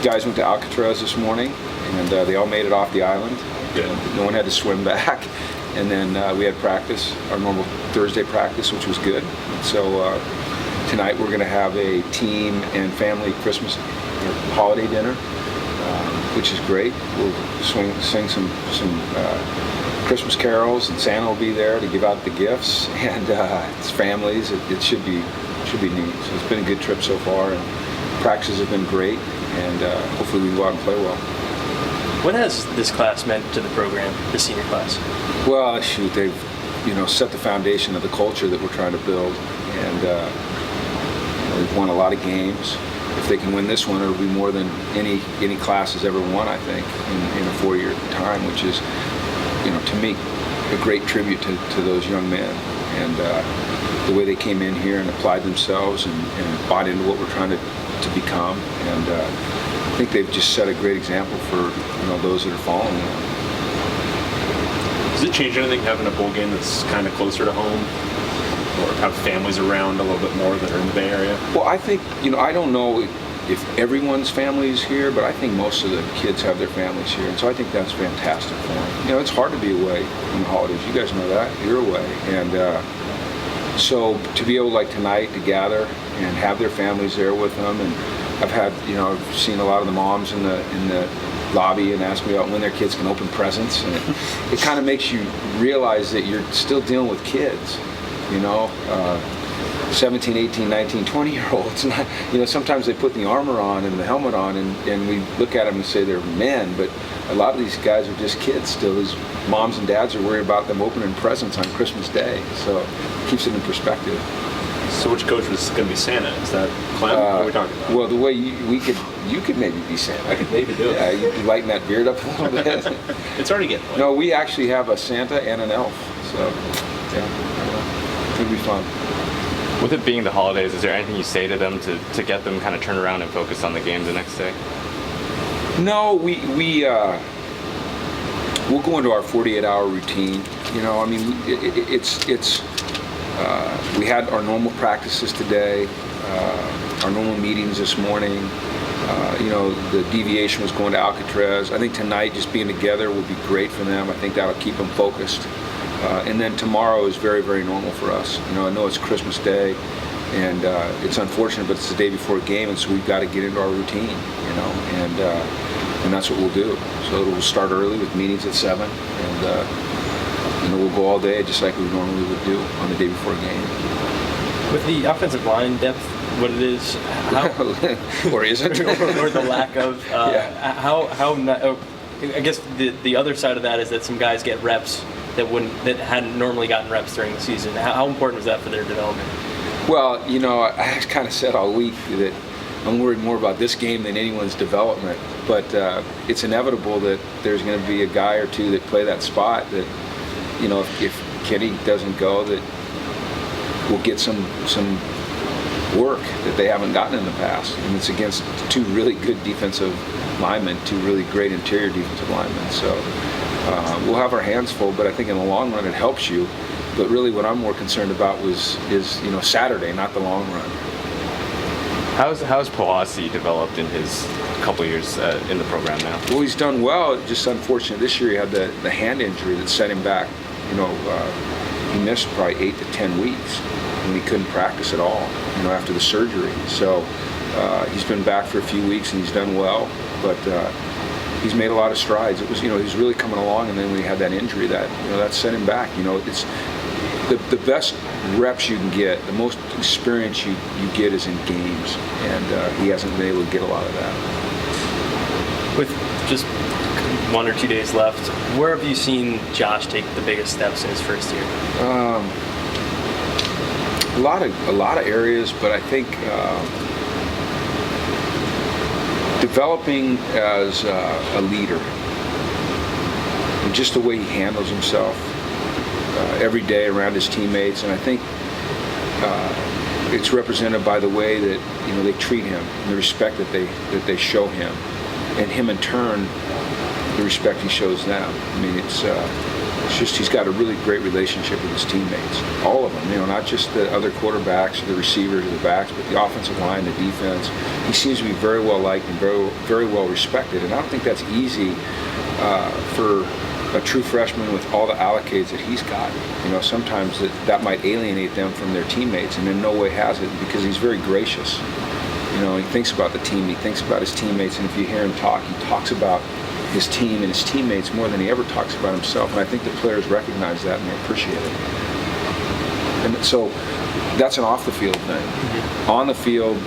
guys went to Alcatraz this morning, and they all made it off the island. Good. No one had to swim back. And then we had practice, our normal Thursday practice, which was good. So tonight we're going to have a team and family Christmas or holiday dinner, which is great. We'll sing some Christmas carols, and Santa will be there to give out the gifts, and it's families. It should be neat. So it's been a good trip so far, and practices have been great, and hopefully we can go out and play well. What has this class meant to the program, the senior class? Well, shoot, they've set the foundation of the culture that we're trying to build, and they've won a lot of games. If they can win this one, it'll be more than any class has ever won, I think, in a 4-year time, which is, to me, a great tribute to those young men, and the way they came in here and applied themselves and bought into what we're trying to become, and I think they've just set a great example for those that are following them. Does it change anything having a bowl game that's kind of closer to home, or have families around a little bit more that are in the Bay Area? Well, I think, I don't know if everyone's family is here, but I think most of the kids have their families here, and so I think that's fantastic for them. It's hard to be away on the holidays. You guys know that. You're away. And so to be able, like tonight, to gather and have their families there with them, and I've seen a lot of the moms in the lobby and ask me about when their kids can open presents, and it kind of makes you realize that you're still dealing with kids, 17, 18, 19, 20-year-olds. Sometimes they put the armor on and the helmet on, and we look at them and say they're men, but a lot of these guys are just kids still. These moms and dads are worried about them opening presents on Christmas Day, so it keeps it in perspective. So which coach was going to be Santa? Is that Clem? What are we talking about? Well, the way you could maybe be Santa. I could maybe do it. Yeah, you could lighten that beard up a little bit. It's already getting late. No, we actually have a Santa and an elf, so yeah, it'll be fun. With it being the holidays, is there anything you say to them to get them kind of turn around and focus on the game the next day? No, we'll go into our 48-hour routine. We had our normal practices today, our normal meetings this morning. The deviation was going to Alcatraz. I think tonight just being together will be great for them. I think that'll keep them focused. And then tomorrow is very, very normal for us. I know it's Christmas Day, and it's unfortunate, but it's the day before a game, and so we've got to get into our routine, and that's what we'll do. So we'll start early with meetings at 7, and we'll go all day just like we normally would do on the day before a game. With the offensive line depth, what it is, or isn't, or the lack of, I guess the other side of that is that some guys get reps that hadn't normally gotten reps during the season. How important was that for their development? Well, I kind of said all week that I'm worried more about this game than anyone's development, but it's inevitable that there's going to be a guy or two that play that spot that, if Kenny doesn't go, that will get some work that they haven't gotten in the past, and it's against two really good defensive linemen, two really great interior defensive linemen. So we'll have our hands full, but I think in the long run it helps you. But really what I'm more concerned about is Saturday, not the long run. How's Pawasi developed in his couple years in the program now? Well, he's done well. Just unfortunate this year he had the hand injury that set him back. He missed probably 8 to 10 weeks when he couldn't practice at all, after the surgery. So he's been back for a few weeks and he's done well, but he's made a lot of strides. It was, he's really coming along, and then when he had that injury, that set him back. It's the best reps you can get, the most experience you get is in games, and he hasn't been able to get a lot of that. With just 1 or 2 days left, where have you seen Josh take the biggest steps in his first year? A lot of areas, but I think developing as a leader, and just the way he handles himself every day around his teammates, and I think it's represented by the way that they treat him, and the respect that they show him, and him in turn the respect he shows them. I mean, It's just he's got a really great relationship with his teammates, all of them. You know, not just the other quarterbacks or the receivers or the backs, but the offensive line, the defense. He seems to be very well liked and very well respected. And I don't think that's easy for a true freshman with all the accolades that he's got. You know, sometimes that might alienate them from their teammates, and in no way has it, because he's very gracious. You know, he thinks about the team, he thinks about his teammates, and if you hear him talk, he talks about his team and his teammates more than he ever talks about himself. And I think the players recognize that and they appreciate it. And so that's an off-the-field thing. Mm-hmm. On the field,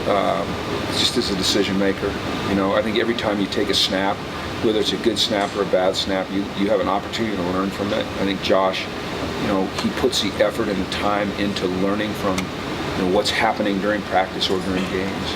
just as a decision maker, you know, I think every time you take a snap, whether it's a good snap or a bad snap, you have an opportunity to learn from it. I think Josh, you know, he puts the effort and the time into learning from, you know, what's happening during practice or during games.